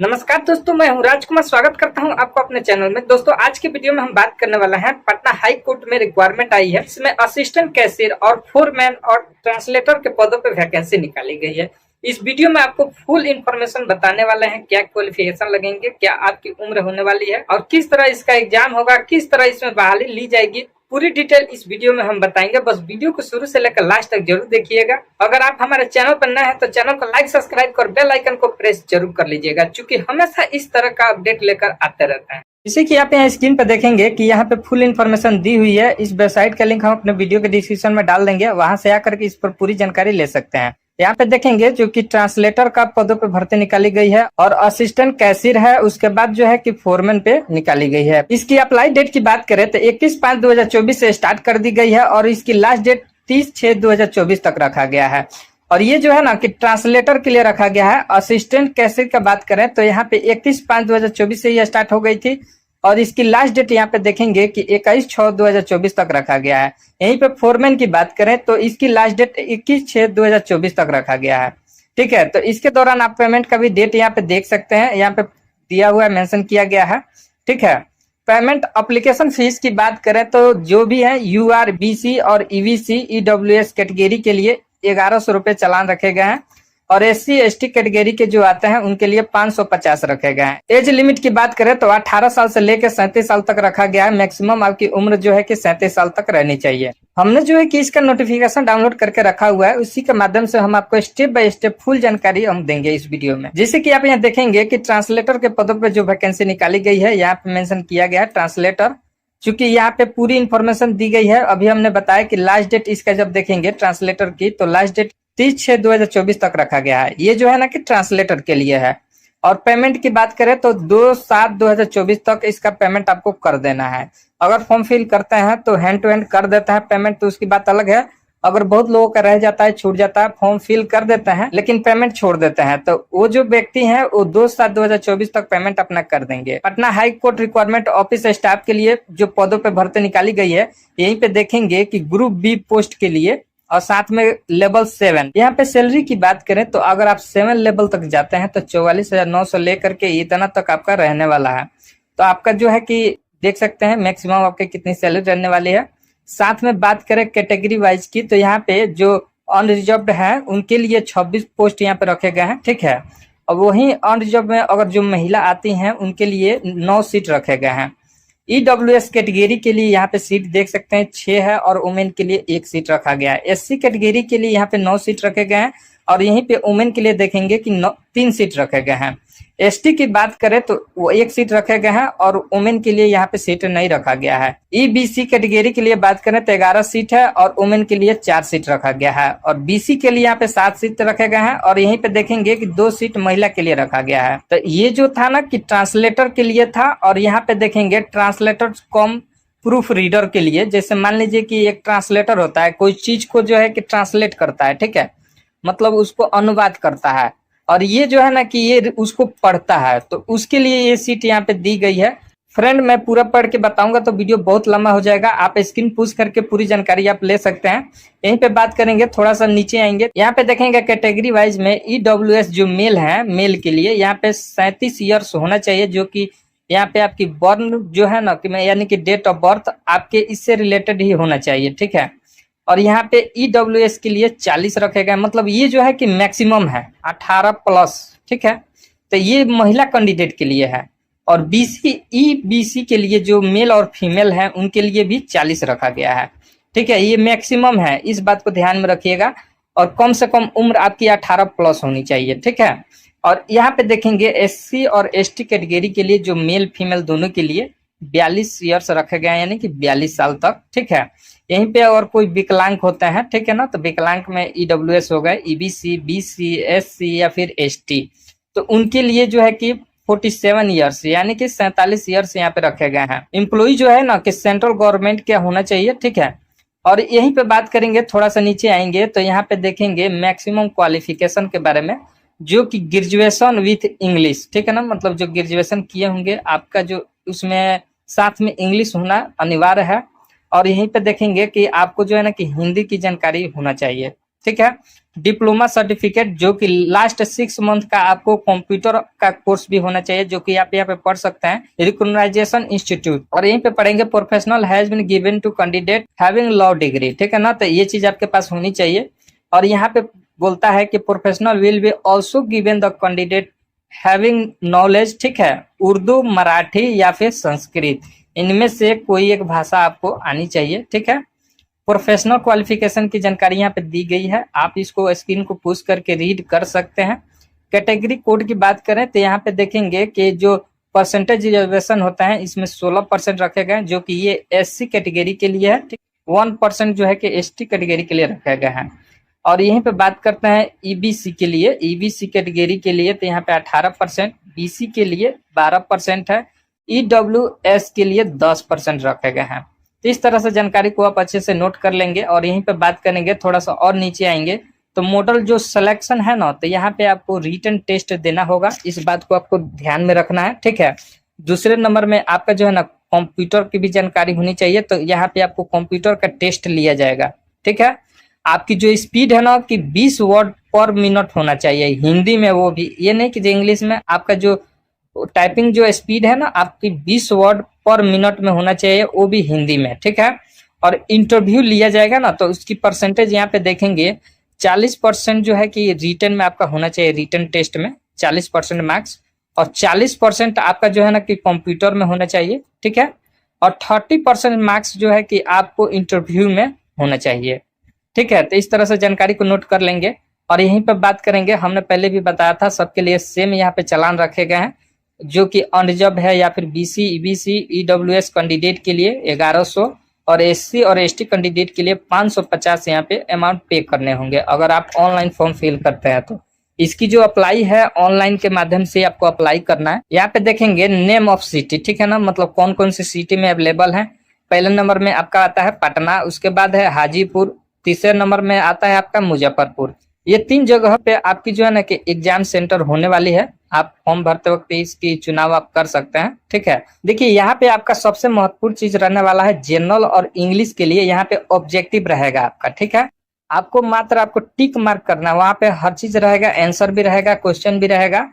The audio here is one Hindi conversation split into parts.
नमस्कार दोस्तों, मैं हूं राजकुमार। स्वागत करता हूं आपको अपने चैनल में। दोस्तों, आज की वीडियो में हम बात करने वाला है पटना हाई कोर्ट में रिक्वायरमेंट आई है। इसमें असिस्टेंट कैशियर और फोरमैन और ट्रांसलेटर के पदों पर वैकेंसी निकाली गई है। इस वीडियो में आपको फुल इंफॉर्मेशन बताने वाले हैं, क्या क्वालिफिकेशन लगेंगे, क्या आपकी उम्र होने वाली है और किस तरह इसका एग्जाम होगा, किस तरह इसमें बहाली ली जाएगी। पूरी डिटेल इस वीडियो में हम बताएंगे। बस वीडियो को शुरू से लेकर लास्ट तक जरूर देखिएगा। अगर आप हमारे चैनल पर नए हैं तो चैनल को लाइक, सब्सक्राइब कर बेल आइकन को प्रेस जरूर कर लीजिएगा, क्योंकि हमेशा इस तरह का अपडेट लेकर आते रहते हैं। जैसे कि आप यहाँ स्क्रीन पर देखेंगे कि यहाँ पे फुल इन्फॉर्मेशन दी हुई है। इस वेबसाइट का लिंक हम अपने वीडियो के डिस्क्रिप्शन में डाल देंगे, वहां से आकर के इस पर पूरी जानकारी ले सकते हैं। यहाँ पे देखेंगे जो कि ट्रांसलेटर का पदों पे भर्ती निकाली गई है और असिस्टेंट कैशियर है। उसके बाद जो है कि फोरमैन पे निकाली गई है। इसकी अप्लाई डेट की बात करें तो 21/5/2024 से स्टार्ट कर दी गई है और इसकी लास्ट डेट 30/6/2024 तक रखा गया है। और ये जो है ना कि ट्रांसलेटर के लिए रखा गया है। असिस्टेंट कैशियर का बात करें तो यहाँ पे 21/5/2024 से ये स्टार्ट हो गई थी और इसकी लास्ट डेट यहाँ पे देखेंगे कि 21/6/2024 तक रखा गया है। यहीं पे फोरमैन की बात करें तो इसकी लास्ट डेट 21/6/2024 तक रखा गया है। ठीक है, तो इसके दौरान आप पेमेंट का भी डेट यहाँ पे देख सकते हैं, यहाँ पे दिया हुआ है, मेंशन किया गया है। ठीक है, पेमेंट एप्लीकेशन फीस की बात करें तो जो भी है यूआर, बीसी और ईवीसी, ईडब्ल्यूएस कैटेगरी के लिए 1100 रुपए चालान रखे गए हैं और एससी एसटी कैटेगरी के जो आते हैं उनके लिए 550 रखे गए हैं। एज लिमिट की बात करें तो 18 साल से लेकर 37 साल तक रखा गया है। मैक्सिमम आपकी उम्र जो है कि 37 साल तक रहनी चाहिए। हमने जो है कि इसका नोटिफिकेशन डाउनलोड करके रखा हुआ है, उसी के माध्यम से हम आपको स्टेप बाय स्टेप फुल जानकारी हम देंगे इस वीडियो में। जैसे कि आप यहाँ देखेंगे कि ट्रांसलेटर के पदों पर जो वैकेंसी निकाली गई है, यहाँ पे मेंशन किया गया है ट्रांसलेटर। चूंकि यहाँ पे पूरी इन्फॉर्मेशन दी गई है, अभी हमने बताया कि लास्ट डेट इसका जब देखेंगे ट्रांसलेटर की तो लास्ट डेट 30/6/2024 तक रखा गया है। ये जो है ना कि ट्रांसलेटर के लिए है। और पेमेंट की बात करें तो 2/7/2024 तक इसका पेमेंट आपको कर देना है। अगर फॉर्म फिल करते हैं तो हैंड टू हैंड कर देता है पेमेंट, तो उसकी बात अलग है। अगर बहुत लोगों का रह जाता है, छूट जाता है, फॉर्म फिल कर देते हैं लेकिन पेमेंट छोड़ देते हैं, तो वो जो व्यक्ति है वो 2/7/2024 तक पेमेंट अपना कर देंगे। Patna high court requirement office staff के लिए जो पदों पे भर्ती निकाली गई है, यहीं पे देखेंगे कि ग्रुप बी पोस्ट के लिए और साथ में लेवल 7। यहाँ पे सैलरी की बात करें तो अगर आप 7 लेवल तक जाते हैं तो 44,900 लेकर के इतना तक आपका रहने वाला है। तो आपका जो है कि देख सकते हैं मैक्सिमम आपके कितनी सैलरी रहने वाली है। साथ में बात करें कैटेगरी वाइज की तो यहाँ पे जो अनरिजर्व्ड है उनके लिए 26 पोस्ट यहाँ पे रखे गए हैं। ठीक है, और वहीं अनरिजर्व में अगर जो महिला आती हैं उनके लिए 9 सीट रखे गए हैं। ईडब्ल्यूएस कैटेगरी के लिए यहाँ पे सीट देख सकते हैं 6 है और वुमेन के लिए 1 सीट रखा गया है। एससी कैटेगरी के लिए यहाँ पे 9 सीट रखे गए हैं और यहीं पे वुमेन के लिए देखेंगे कि 3 सीट रखे गए हैं। एसटी की बात करें तो वो 1 सीट रखे गए हैं और वुमेन के लिए यहाँ पे सीट नहीं रखा गया है। ईबीसी कैटेगरी के लिए बात करें तो 11 सीट है और वुमेन के लिए 4 सीट रखा गया है और बीसी के लिए यहाँ पे 7 सीट रखे गए हैं और यहीं पे देखेंगे कि 2 सीट महिला के लिए रखा गया है। तो ये जो था ना कि ट्रांसलेटर के लिए था और यहाँ पे देखेंगे ट्रांसलेटर कम प्रूफ रीडर के लिए। जैसे मान लीजिए कि एक ट्रांसलेटर होता है, कोई चीज को जो है कि ट्रांसलेट करता है, ठीक है, मतलब उसको अनुवाद करता है, और ये जो है ना कि ये उसको पढ़ता है, तो उसके लिए ये सीट यहाँ पे दी गई है। फ्रेंड, मैं पूरा पढ़ के बताऊंगा तो वीडियो बहुत लंबा हो जाएगा, आप स्क्रीन पुश करके पूरी जानकारी आप ले सकते हैं। यहीं पे बात करेंगे, थोड़ा सा नीचे आएंगे, यहाँ पे देखेंगे कैटेगरी वाइज में ईडब्ल्यूएस जो मेल है, मेल के लिए यहाँ पे 37 ईयर्स होना चाहिए, जो कि यहाँ पे आपकी बर्न जो है ना कि यानी कि डेट ऑफ बर्थ आपके इससे रिलेटेड ही होना चाहिए। ठीक है, और यहाँ पे ईडब्ल्यूएस के लिए 40 रखे गए, मतलब ये जो है कि मैक्सिमम है 18+। ठीक है, तो ये महिला कैंडिडेट के लिए है। और बीसी के लिए जो मेल और फीमेल है उनके लिए भी 40 रखा गया है। ठीक है, ये मैक्सिमम है, इस बात को ध्यान में रखिएगा। और कम से कम उम्र आपकी 18+ होनी चाहिए। ठीक है, और यहाँ पे देखेंगे एससी और एसटी कैटेगरी के लिए जो मेल फीमेल दोनों के लिए 42 ईयर्स रखे गए हैं, यानी कि 42 साल तक। ठीक है, यहीं पे अगर कोई विकलांग होता है, ठीक है ना, तो विकलांग में ईडब्ल्यूएस हो गए, ईबीसी, बीसी, एससी या फिर एसटी, तो उनके लिए जो है कि 47 ईयर्स यानी कि 47 ईयर्स यहाँ पे रखे गए हैं। एम्प्लॉय जो है ना कि सेंट्रल गवर्नमेंट क्या होना चाहिए। ठीक है, और यहीं पे बात करेंगे, थोड़ा सा नीचे आएंगे तो यहाँ पे देखेंगे मैक्सिमम क्वालिफिकेशन के बारे में, जो कि ग्रेजुएशन विथ इंग्लिश। ठीक है ना, मतलब जो ग्रेजुएशन किए होंगे आपका जो उसमें साथ में इंग्लिश होना अनिवार्य है। और यहीं पे देखेंगे कि आपको जो है ना कि हिंदी की जानकारी होना चाहिए। ठीक है। डिप्लोमा सर्टिफिकेट जो कि लास्ट 6 मंथ का आपको कंप्यूटर का कोर्स भी होना चाहिए, जो कि आप यहाँ पे पढ़ सकते हैं। रिकॉग्नाइजेशन इंस्टीट्यूट, और यहीं पे पढ़ेंगे professional has been given to candidate having law degree, ठीक है ना। तो ये चीज आपके पास होनी चाहिए। और यहाँ पे बोलता है कि professional will be also given the candidate having knowledge, ठीक है, उर्दू, मराठी या फिर संस्कृत, इनमें से कोई एक भाषा आपको आनी चाहिए, ठीक है। प्रोफेशनल क्वालिफिकेशन की जानकारी यहाँ पे दी गई है, आप इसको स्क्रीन को पुश करके रीड कर सकते हैं। कैटेगरी कोड की बात करें तो यहाँ पे देखेंगे कि जो परसेंटेज रिजर्वेशन होता है इसमें 16% रखे गए, जो कि ये SC कैटेगरी के लिए है, ठीक। 1% जो है कि ST कैटेगरी के लिए रखा गया है। और यहीं पे बात करते हैं EBC के लिए, EBC कैटेगरी के लिए तो यहाँ पे 18%, BC के लिए 12% है, EWS के लिए 10% रखे गए हैं। तो इस तरह से जानकारी को आप अच्छे से नोट कर लेंगे। और यहीं पे बात करेंगे, थोड़ा सा और नीचे आएंगे तो मॉडल जो सिलेक्शन है ना, तो यहाँ पे आपको रिटन टेस्ट देना होगा, इस बात को आपको ध्यान में रखना है, ठीक है। दूसरे नंबर में आपका जो है ना कंप्यूटर की भी जानकारी होनी चाहिए, तो यहाँ पे आपको कंप्यूटर का टेस्ट लिया जाएगा, ठीक है। आपकी जो स्पीड है ना कि 20 वर्ड पर मिनट होना चाहिए हिंदी में, वो भी ये नहीं कि इंग्लिश में। आपका जो टाइपिंग जो स्पीड है ना आपकी 20 वर्ड पर मिनट में होना चाहिए, वो भी हिंदी में, ठीक है। और इंटरव्यू लिया जाएगा ना तो उसकी परसेंटेज यहाँ पे देखेंगे 40% जो है कि रिटन में आपका होना चाहिए, रिटन टेस्ट में 40% मार्क्स, और 40% आपका जो है ना कि कंप्यूटर में होना चाहिए, ठीक है। और 30% मार्क्स जो है कि आपको इंटरव्यू में होना चाहिए, ठीक है। तो इस तरह से जानकारी को नोट कर लेंगे। और यहीं पर बात करेंगे, हमने पहले भी बताया था सबके लिए सेम यहाँ पे चालान रखे गए हैं, जो कि अनरिजर्व है या फिर BC, EBC, EWS कैंडिडेट के लिए 1100 और SC और ST कैंडिडेट के लिए 550 यहाँ पे अमाउंट पे करने होंगे अगर आप ऑनलाइन फॉर्म फिल करते हैं। तो इसकी जो अप्लाई है ऑनलाइन के माध्यम से आपको अप्लाई करना है। यहाँ पे देखेंगे नेम ऑफ सिटी, ठीक है ना, मतलब कौन कौन सी सिटी में अवेलेबल है। पहले नंबर में आपका आता है पटना, उसके बाद है हाजीपुर, तीसरे नंबर में आता है आपका मुजफ्फरपुर। ये 3 जगह पे आपकी जो है ना कि एग्जाम सेंटर होने वाली है। आप फॉर्म भरते वक्त इसकी चुनाव आप कर सकते हैं, ठीक है। देखिए यहाँ पे आपका सबसे महत्वपूर्ण चीज रहने वाला है जनरल और इंग्लिश के लिए यहाँ पे ऑब्जेक्टिव रहेगा आपका, ठीक है। आपको मात्र आपको टिक मार्क करना है, वहां पे हर चीज रहेगा, आंसर भी रहेगा, क्वेश्चन भी रहेगा,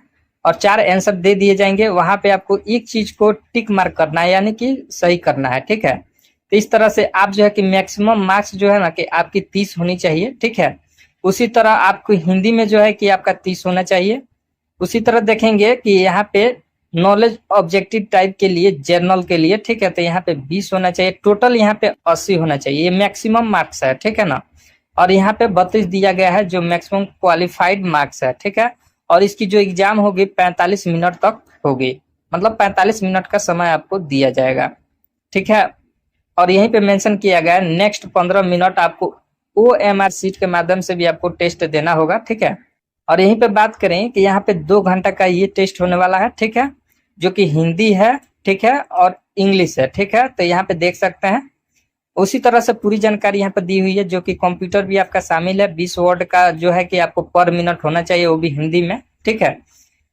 और 4 आंसर दे दिए जाएंगे। वहां पे आपको एक चीज को टिक मार्क करना है, यानी कि सही करना है, ठीक है। तो इस तरह से आप जो है कि मैक्सिमम मार्क्स जो है ना कि आपकी 30 होनी चाहिए, ठीक है। उसी तरह आपको हिंदी में जो है कि आपका 30 होना चाहिए। उसी तरह देखेंगे कि यहाँ पे नॉलेज ऑब्जेक्टिव टाइप के लिए, जर्नल के लिए, ठीक है, तो यहाँ पे 20 होना चाहिए। टोटल यहाँ पे 80 होना चाहिए, ये मैक्सिमम मार्क्स है, ठीक है ना। और यहाँ पे 32 दिया गया है जो मैक्सिमम क्वालिफाइड मार्क्स है, ठीक है। और इसकी जो एग्जाम होगी 45 मिनट तक होगी, मतलब 45 मिनट का समय आपको दिया जाएगा, ठीक है। और यहीं पे मेंशन किया गया है नेक्स्ट 15 मिनट आपको OMR सीट के माध्यम से भी आपको टेस्ट देना होगा, ठीक है। और यहीं पे बात करें कि यहाँ पे 2 घंटा का ये टेस्ट होने वाला है, ठीक है, जो कि हिंदी है, ठीक है, और इंग्लिश है, ठीक है। तो यहाँ पे देख सकते हैं उसी तरह से पूरी जानकारी यहाँ पे दी हुई है, जो कि कंप्यूटर भी आपका शामिल है। 20 वर्ड का जो है कि आपको पर मिनट होना चाहिए, वो भी हिंदी में, ठीक है।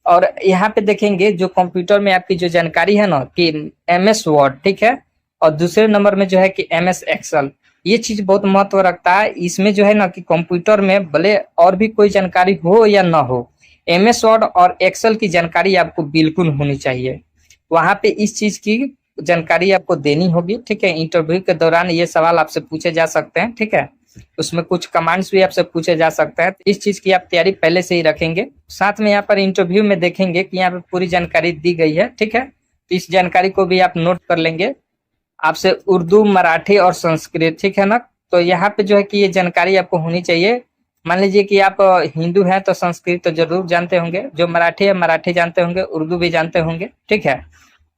और यहाँ पे देखेंगे जो कंप्यूटर में आपकी जो जानकारी है ना कि MS वर्ड, ठीक है, और दूसरे नंबर में जो है कि MS एक्सेल, ये चीज बहुत महत्व रखता है। इसमें जो है ना कि कंप्यूटर में भले और भी कोई जानकारी हो या ना हो, MS वर्ड और एक्सेल की जानकारी आपको बिल्कुल होनी चाहिए। वहां पे इस चीज की जानकारी आपको देनी होगी, ठीक है। इंटरव्यू के दौरान ये सवाल आपसे पूछे जा सकते हैं, ठीक है। उसमें कुछ कमांड्स भी आपसे पूछे जा सकते हैं, इस चीज की आप तैयारी पहले से ही रखेंगे। साथ में यहाँ पर इंटरव्यू में देखेंगे कि यहाँ पर पूरी जानकारी दी गई है, ठीक है। तो इस जानकारी को भी आप नोट कर लेंगे। आपसे उर्दू, मराठी और संस्कृत, ठीक है ना। तो यहाँ पे जो है कि ये जानकारी आपको होनी चाहिए। मान लीजिए कि आप हिंदू हैं तो संस्कृत तो जरूर जानते होंगे, जो मराठी है मराठी जानते होंगे, उर्दू भी जानते होंगे, ठीक है।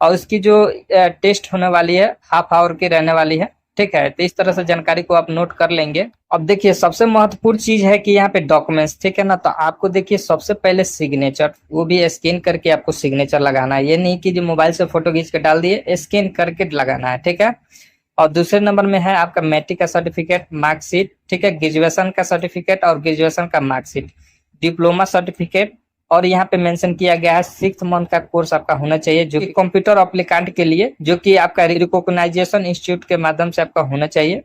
और उसकी जो टेस्ट होने वाली है हाफ आवर की रहने वाली है, ठीक है। तो इस तरह से जानकारी को आप नोट कर लेंगे। अब देखिए सबसे महत्वपूर्ण चीज है कि यहाँ पे डॉक्यूमेंट्स, ठीक है ना। तो आपको देखिए सबसे पहले सिग्नेचर, वो भी स्कैन करके आपको सिग्नेचर लगाना है। ये नहीं कि जो मोबाइल से फोटो खींच के डाल दिए, स्कैन करके लगाना है, ठीक है। और दूसरे नंबर में है आपका मैट्रिक का सर्टिफिकेट, मार्कशीट, ठीक है, ग्रेजुएशन का सर्टिफिकेट और ग्रेजुएशन का मार्कशीट, डिप्लोमा सर्टिफिकेट, और यहाँ पे मेंशन किया गया है 6 मंथ का कोर्स आपका होना चाहिए, जो कि कंप्यूटर एप्लीकेंट के लिए, जो कि आपका रिकॉग्नाइजेशन इंस्टीट्यूट के माध्यम से आपका होना चाहिए।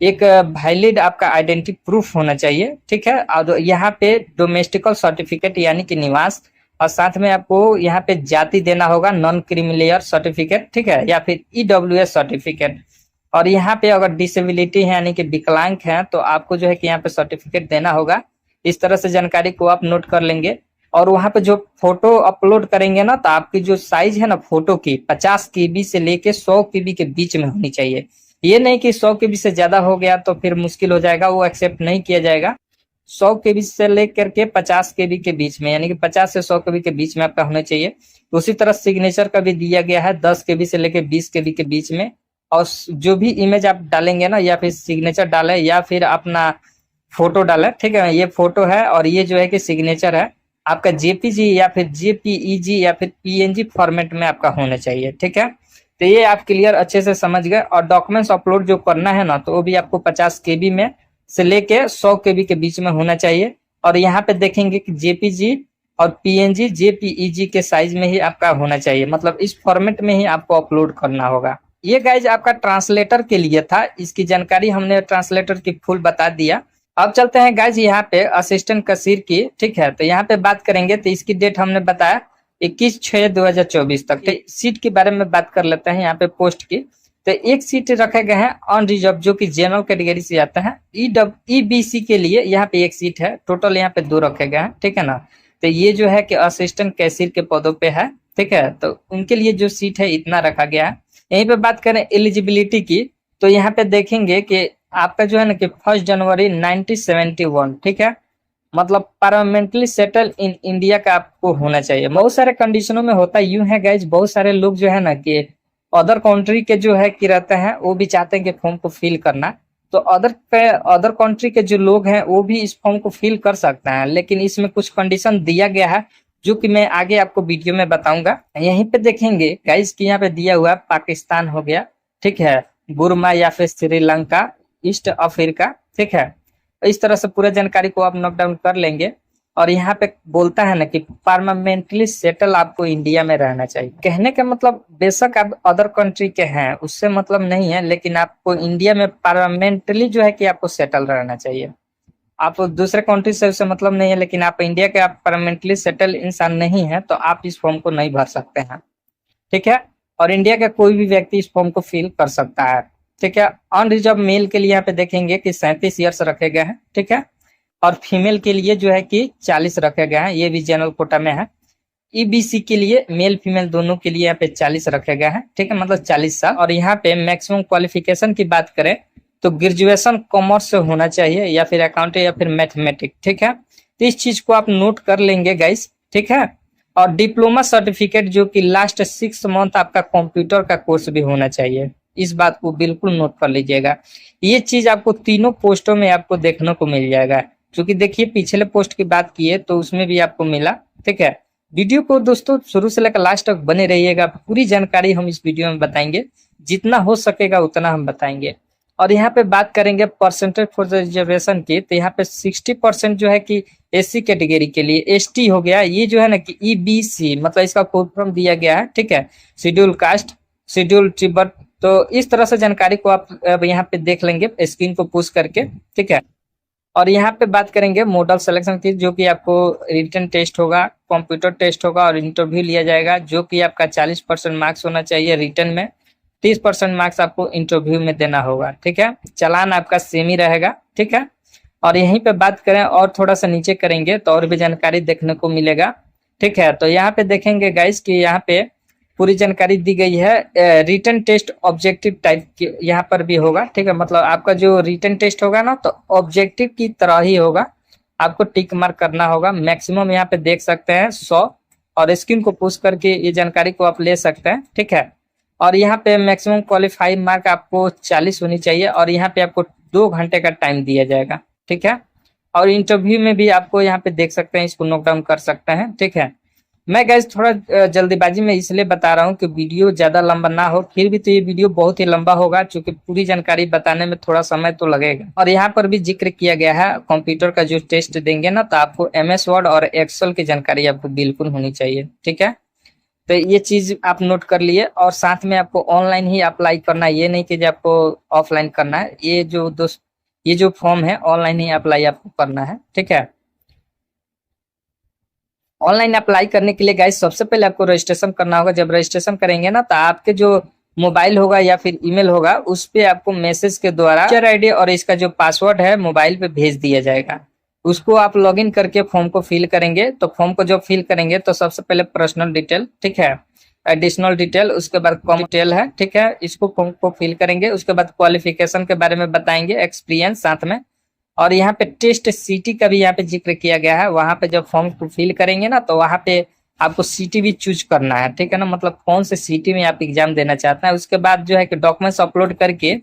एक वैलिड आपका आइडेंटिटी प्रूफ होना चाहिए, ठीक है। और यहाँ पे डोमेस्टिकल सर्टिफिकेट यानी कि निवास, और साथ में आपको यहाँ पे जाति देना होगा, नॉन क्रीमिलियर सर्टिफिकेट, ठीक है, या फिर ईडब्ल्यूएस सर्टिफिकेट। और यहाँ पे अगर डिसेबिलिटी है यानी कि विकलांग है तो आपको जो है कि यहाँ पे सर्टिफिकेट देना होगा। इस तरह से जानकारी को आप नोट कर लेंगे। और वहां पे जो फोटो अपलोड करेंगे ना, तो आपकी जो साइज है ना फोटो की 50 केबी से लेके 100 केबी के बीच में होनी चाहिए। ये नहीं कि 100 केबी से ज्यादा हो गया तो फिर मुश्किल हो जाएगा, वो एक्सेप्ट नहीं किया जाएगा। 100 केबी से लेकर के 50 केबी के बीच में, यानी कि 50 से 100 केबी के बीच में आपका होना चाहिए। उसी तरह सिग्नेचर का भी दिया गया है 10 केबी से लेकर 20 केबी के बीच में। और जो भी इमेज आप डालेंगे ना, या फिर सिग्नेचर डाले या फिर अपना फोटो डाले, ठीक है, ये फोटो है और ये जो है कि सिग्नेचर है आपका जेपीजी या फिर जेपीईजी या फिर पीएनजी फॉर्मेट में आपका होना चाहिए, ठीक है। तो ये आप क्लियर अच्छे से समझ गए। और डॉक्यूमेंट्स अपलोड जो करना है ना, तो वो भी आपको 50 केबी में से लेके 100 केबी के बीच में होना चाहिए। और यहाँ पे देखेंगे कि जेपीजी और पीएनजी जेपीईजी के साइज में ही आपका होना चाहिए, मतलब इस फॉर्मेट में ही आपको अपलोड करना होगा। ये गाइज आपका ट्रांसलेटर के लिए था, इसकी जानकारी हमने ट्रांसलेटर की फुल बता दिया। अब चलते हैं गाइज यहाँ पे असिस्टेंट कसीर की, ठीक है। तो यहाँ पे बात करेंगे, तो इसकी डेट हमने बताया 21/6/2024 तक। तो सीट के बारे में बात कर लेते हैं यहाँ पे पोस्ट की। तो एक सीट रखे गए हैं अनरिजर्व, जो कि जनरल कैटेगरी से आता है। ईबीसी के लिए यहाँ पे एक सीट है, टोटल यहाँ पे 2 रखे गए हैं, ठीक है ना। तो ये जो है कि असिस्टेंट कैशियर के पदों पे है, ठीक है। तो उनके लिए जो सीट है इतना रखा गया है। यहीं पे बात करें एलिजिबिलिटी की, तो यहाँ पे देखेंगे कि आपका जो है ना कि 1 जनवरी 1971, ठीक है, मतलब परमानेंटली सेटल इन इंडिया का आपको होना चाहिए। बहुत सारे कंडीशनों में होता यूं है गाइज, बहुत सारे लोग जो है ना कि अदर कंट्री के जो है कि रहते हैं, वो भी चाहते हैं कि फॉर्म को फिल करना। तो अदर कंट्री के जो लोग हैं वो भी इस फॉर्म को फिल कर सकते हैं, लेकिन इसमें कुछ कंडीशन दिया गया है जो कि मैं आगे आपको वीडियो में बताऊंगा। यहीं पे देखेंगे गाइज कि यहाँ पे दिया हुआ पाकिस्तान हो गया, ठीक है, बुर्मा या फिर श्रीलंका, ईस्ट अफ्रीका, ठीक है। इस तरह से पूरा जानकारी को आप नोट डाउन कर लेंगे। और यहाँ पे बोलता है ना कि परमानेंटली सेटल आपको इंडिया में रहना चाहिए। कहने का मतलब बेशक आप अदर कंट्री के हैं उससे मतलब नहीं है, लेकिन आपको इंडिया में परमानेंटली जो है कि आपको सेटल रहना चाहिए। आप दूसरे कंट्री से उससे मतलब नहीं है, लेकिन आप इंडिया के आप परमानेंटली सेटल इंसान नहीं है तो आप इस फॉर्म को नहीं भर सकते हैं, ठीक है। और इंडिया का कोई भी व्यक्ति इस फॉर्म को फिल कर सकता है, ठीक है। अनरिजर्व मेल के लिए यहाँ पे देखेंगे कि 37 ईयर्स रखे गए हैं, ठीक है। और फीमेल के लिए जो है कि 40 रखे गए हैं, ये भी जनरल कोटा में है। ईबीसी के लिए मेल फीमेल दोनों के लिए यहाँ पे 40 रखे गए हैं, ठीक है, मतलब 40 साल। और यहाँ पे मैक्सिमम क्वालिफिकेशन की बात करें तो ग्रेजुएशन कॉमर्स से होना चाहिए या फिर अकाउंट या फिर मैथमेटिक्स, ठीक है। तो इस चीज को आप नोट कर लेंगे गाइस, ठीक है। और डिप्लोमा सर्टिफिकेट जो कि लास्ट 6 मंथ आपका कंप्यूटर का कोर्स भी होना चाहिए, इस बात को बिल्कुल नोट कर लीजिएगा। ये चीज आपको तीनों पोस्टों में आपको देखने को मिल जाएगा, क्योंकि देखिए पिछले पोस्ट की बात की है तो उसमें भी आपको मिला, ठीक है। वीडियो को दोस्तों शुरू से लेकर लास्ट तक बने रहिएगा, पूरी जानकारी हम इस वीडियो में बताएंगे, जितना हो सकेगा उतना हम बताएंगे। और यहाँ पे बात करेंगे परसेंटेज फॉर द रिजर्वेशन की, तो यहाँ पे 60% जो है कि एससी कैटेगरी के लिए, एसटी हो गया, ये जो है ना कि ईबीसी मतलब इसका फुल फॉर्म दिया गया है, ठीक है, शेड्यूल कास्ट, शेड्यूल ट्राइब। तो इस तरह से जानकारी को आप यहाँ पे देख लेंगे स्क्रीन को पुश करके, ठीक है। और यहाँ पे बात करेंगे मॉडल सिलेक्शन की, जो कि आपको रिटन टेस्ट होगा, कंप्यूटर टेस्ट होगा और इंटरव्यू लिया जाएगा, जो कि आपका 40% मार्क्स होना चाहिए रिटन में, 30% मार्क्स आपको इंटरव्यू में देना होगा, ठीक है। चालान आपका सेम ही रहेगा, ठीक है। और यहीं पे बात करें और थोड़ा सा नीचे करेंगे तो और भी जानकारी देखने को मिलेगा, ठीक है। तो यहाँ पे देखेंगे गाइस कि यहाँ पे पूरी जानकारी दी गई है। रिटन टेस्ट ऑब्जेक्टिव टाइप की यहाँ पर भी होगा, ठीक है, मतलब आपका जो रिटन टेस्ट होगा ना तो ऑब्जेक्टिव की तरह ही होगा, आपको टिक मार्क करना होगा। मैक्सिमम यहाँ पे देख सकते हैं 100, और स्क्रीन को पुश करके ये जानकारी को आप ले सकते हैं, ठीक है। और यहाँ पे मैक्सिमम क्वालिफाई मार्क आपको 40 होनी चाहिए, और यहाँ पे आपको 2 घंटे का टाइम दिया जाएगा, ठीक है। और इंटरव्यू में भी आपको यहाँ पे देख सकते हैं, इसको नोट डाउन कर सकते हैं, ठीक है। मैं गाइस थोड़ा जल्दीबाजी में इसलिए बता रहा हूँ कि वीडियो ज्यादा लंबा ना हो, फिर भी तो ये वीडियो बहुत ही लंबा होगा, क्योंकि पूरी जानकारी बताने में थोड़ा समय तो लगेगा। और यहाँ पर भी जिक्र किया गया है कंप्यूटर का जो टेस्ट देंगे ना, तो आपको MS वर्ड और एक्सेल की जानकारी आपको बिल्कुल होनी चाहिए, ठीक है। तो ये चीज आप नोट कर लिए। और साथ में आपको ऑनलाइन ही अप्लाई करना है, ये नहीं कि आपको ऑफलाइन करना है। ये जो फॉर्म है ऑनलाइन ही अप्लाई आपको करना है, ठीक है। ऑनलाइन अप्लाई करने के लिए गाइस सबसे पहले आपको रजिस्ट्रेशन करना होगा। जब रजिस्ट्रेशन करेंगे ना तो आपके जो मोबाइल होगा या फिर ईमेल होगा उस पे आपको मैसेज के द्वारा यूजर आईडी और इसका जो पासवर्ड है मोबाइल पे भेज दिया जाएगा। उसको आप लॉगिन करके फॉर्म को फिल करेंगे। तो फॉर्म को जब फिल करेंगे तो सबसे पहले पर्सनल डिटेल, ठीक है, एडिशनल डिटेल, उसके बाद कॉम डिटेल है, ठीक है, इसको फॉर्म को फिल करेंगे। उसके बाद क्वालिफिकेशन के बारे में बताएंगे, एक्सपीरियंस साथ में। और यहाँ पे टेस्ट सिटी का भी यहाँ पे जिक्र किया गया है। वहां पे जब फॉर्म को फिल करेंगे ना तो वहां पे आपको सिटी भी चूज करना है, ठीक है ना, मतलब कौन से सिटी में आप एग्जाम देना चाहते हैं। उसके बाद जो है कि डॉक्यूमेंट्स अपलोड करके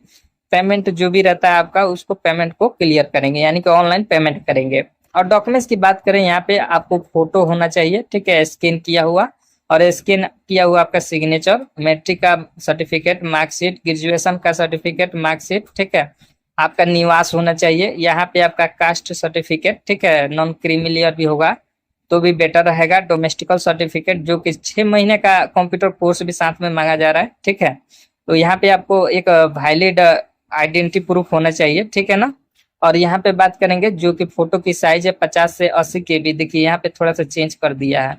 पेमेंट जो भी रहता है आपका उसको पेमेंट को क्लियर करेंगे, यानी कि ऑनलाइन पेमेंट करेंगे। और डॉक्यूमेंट्स की बात करें यहाँ पे आपको फोटो होना चाहिए, ठीक है, स्कैन किया हुआ, और स्कैन किया हुआ आपका सिग्नेचर, मैट्रिक का सर्टिफिकेट, मार्कशीट, ग्रेजुएशन का सर्टिफिकेट, मार्कशीट, ठीक है, आपका निवास होना चाहिए। यहाँ पे आपका कास्ट सर्टिफिकेट, ठीक है, नॉन क्रीमिलियर भी होगा तो भी बेटर रहेगा। डोमेस्टिकल सर्टिफिकेट जो कि 6 महीने का कंप्यूटर कोर्स भी साथ में मांगा जा रहा है, ठीक है। तो यहाँ पे आपको एक वैलिड आइडेंटिटी प्रूफ होना चाहिए, ठीक है ना। और यहाँ पे बात करेंगे जो कि फोटो की साइज है 50 से 80 KB। देखिए यहाँ पे थोड़ा सा चेंज कर दिया है,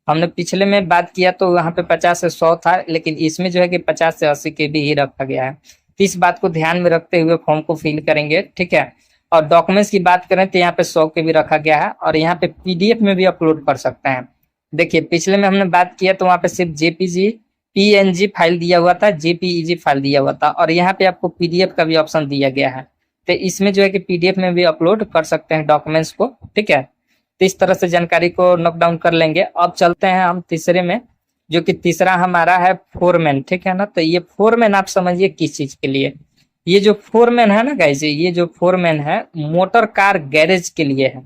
हमने पिछले में बात किया तो वहाँ पे 50 से 100 था, लेकिन इसमें जो है कि 50 से 80 KB ही रखा गया है। तो इस बात को ध्यान में रखते हुए फॉर्म को फिल करेंगे, ठीक है। और डॉक्यूमेंट्स की बात करें तो यहाँ पे 100 KB रखा गया है, और यहाँ पे PDF में भी अपलोड कर सकते हैं। देखिए पिछले में हमने बात किया तो वहाँ पे सिर्फ JPG PNG फाइल दिया हुआ था, JPEG फाइल दिया हुआ था, और यहाँ पे आपको PDF का भी ऑप्शन दिया गया है। तो इसमें जो है कि PDF में भी अपलोड कर सकते हैं डॉक्यूमेंट्स को, ठीक है। तो इस तरह से जानकारी को नोट डाउन कर लेंगे। अब चलते हैं हम तीसरे में, जो कि तीसरा हमारा है फोरमैन, ठीक है ना। तो ये फोरमैन आप समझिए किस चीज के लिए। ये जो फोरमैन है ना गाइस, ये जो फोरमैन है मोटर कार गैरेज के लिए है।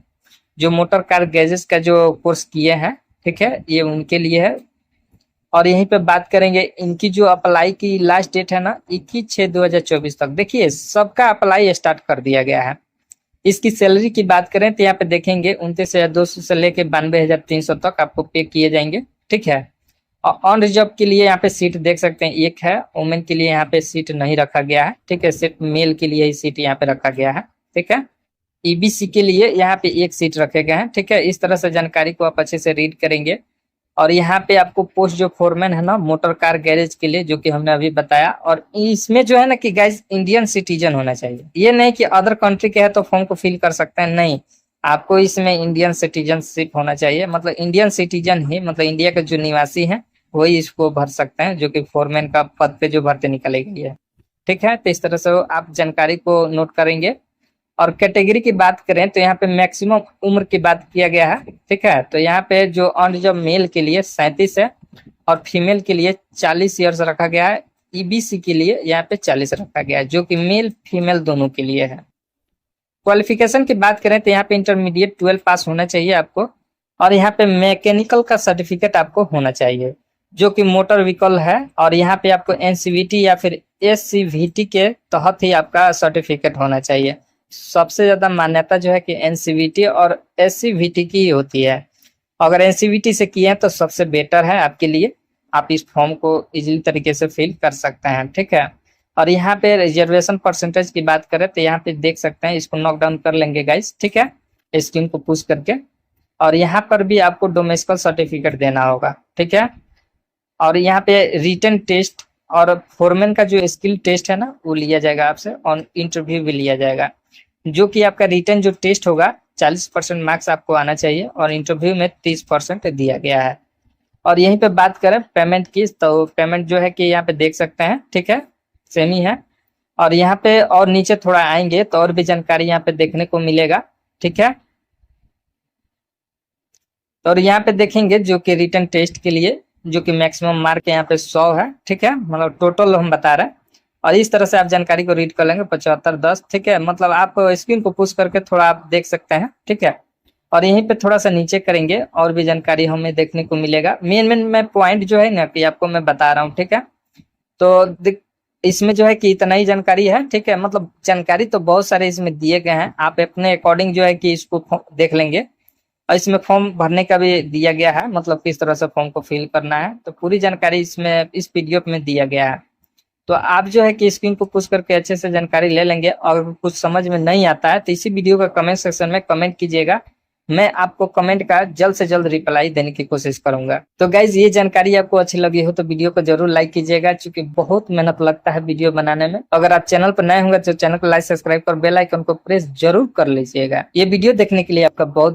जो मोटर कार गैरेज का जो कोर्स किए हैं, ठीक है, ये उनके लिए है। और यहीं पे बात करेंगे इनकी जो अप्लाई की लास्ट डेट है ना 21/6/2024 तक। देखिए सबका अप्लाई स्टार्ट कर दिया गया है। इसकी सैलरी की बात करें तो यहाँ पे देखेंगे 29,200 से लेके 92,300 तक आपको पे किए जाएंगे, ठीक है। और ऑन रिजर्व के लिए यहाँ पे सीट देख सकते हैं एक है, वुमेन के लिए यहाँ पे सीट नहीं रखा गया है, ठीक है, सिर्फ मेल के लिए ही सीट यहाँ पे रखा गया है, ठीक है। EBC के लिए यहाँ पे एक सीट रखे गए हैं, ठीक है। इस तरह से जानकारी को आप अच्छे से रीड करेंगे। और यहाँ पे आपको पोस्ट जो फोरमैन है ना मोटर कार गैरेज के लिए, जो कि हमने अभी बताया, और इसमें जो है ना कि गाइस इंडियन सिटीजन होना चाहिए। ये नहीं कि अदर कंट्री के है तो फॉर्म को फिल कर सकते हैं, नहीं, आपको इसमें इंडियन सिटीजनशिप होना चाहिए। मतलब इंडियन सिटीजन ही, मतलब इंडिया के जो निवासी हैं वही इसको भर सकते हैं, जो कि फोरमैन का पद पे जो भर्ती निकाली गई है, ठीक है। तो इस तरह से आप जानकारी को नोट करेंगे। और कैटेगरी की बात करें तो यहाँ पे मैक्सिमम उम्र की बात किया गया है, ठीक है। तो यहाँ पे जो अनरिजर्व मेल के लिए 37 है, और फीमेल के लिए 40 ईयर्स रखा गया है। EBC के लिए यहाँ पे 40 रखा गया है, जो कि मेल फीमेल दोनों के लिए है। क्वालिफिकेशन की बात करें तो यहाँ पे इंटरमीडिएट 12 पास होना चाहिए आपको। और यहाँ पे मैकेनिकल का सर्टिफिकेट आपको होना चाहिए, जो कि मोटर व्हीकल है। और यहाँ पे आपको NCVT या फिर SCVT के तहत ही आपका सर्टिफिकेट होना चाहिए। सबसे ज्यादा मान्यता जो है कि NCVT और SCVT की होती है। अगर NCVT से किए हैं तो सबसे बेटर है आपके लिए, आप इस फॉर्म को इजीली तरीके से फिल कर सकते हैं, ठीक है। और यहाँ पे रिजर्वेशन परसेंटेज की बात करें तो यहाँ पे देख सकते हैं, इसको नॉक डाउन कर लेंगे गाइस, ठीक है, स्क्रीन को पुश करके। और यहाँ पर भी आपको डोमेस्टिकल सर्टिफिकेट देना होगा, ठीक है। और यहाँ पे रिटन टेस्ट और फोरमैन का जो स्किल टेस्ट है ना वो लिया जाएगा आपसे, और इंटरव्यू भी लिया जाएगा। जो कि आपका रिटन जो टेस्ट होगा 40% मार्क्स आपको आना चाहिए, और इंटरव्यू में 30% दिया गया है। और यहीं पे बात करें पेमेंट की, तो पेमेंट जो है कि यहाँ पे देख सकते हैं, ठीक है, सेम ही है। और यहाँ पे और नीचे थोड़ा आएंगे तो और भी जानकारी यहाँ पे देखने को मिलेगा, ठीक है। तो और यहाँ पे देखेंगे जो कि रिटन टेस्ट के लिए जो कि मैक्सिमम मार्क यहाँ पे 100 है, ठीक है, मतलब टोटल हम बता रहे हैं। और इस तरह से आप जानकारी को रीड कर लेंगे 75-10, ठीक है, मतलब आप स्क्रीन को पुश करके थोड़ा आप देख सकते हैं, ठीक है। और यहीं पे थोड़ा सा नीचे करेंगे और भी जानकारी हमें देखने को मिलेगा। मेन पॉइंट जो है ना कि आपको मैं बता रहा हूँ, ठीक है। तो इसमें जो है कि इतना ही जानकारी है, ठीक है, मतलब जानकारी तो बहुत सारे इसमें दिए गए हैं, आप अपने अकॉर्डिंग जो है कि इसको देख लेंगे। और इसमें फॉर्म भरने का भी दिया गया है, मतलब किस तरह से फॉर्म को फिल करना है। तो पूरी जानकारी इसमें इस पीडीएफ में दिया गया है। तो आप जो है कि स्क्रीन को पुश करके अच्छे से जानकारी ले लेंगे। और कुछ समझ में नहीं आता है तो इसी वीडियो का कमेंट सेक्शन में कमेंट कीजिएगा, मैं आपको कमेंट का जल्द से जल्द रिप्लाई देने की कोशिश करूंगा। तो गाइज ये जानकारी आपको अच्छी लगी हो तो वीडियो को जरूर लाइक कीजिएगा, क्योंकि बहुत मेहनत लगता है वीडियो बनाने में। अगर आप चैनल पर नए होंगे तो चैनल को लाइक सब्सक्राइब कर बेल आइकन को प्रेस जरूर कर लीजिएगा। ये वीडियो देखने के लिए आपका बहुत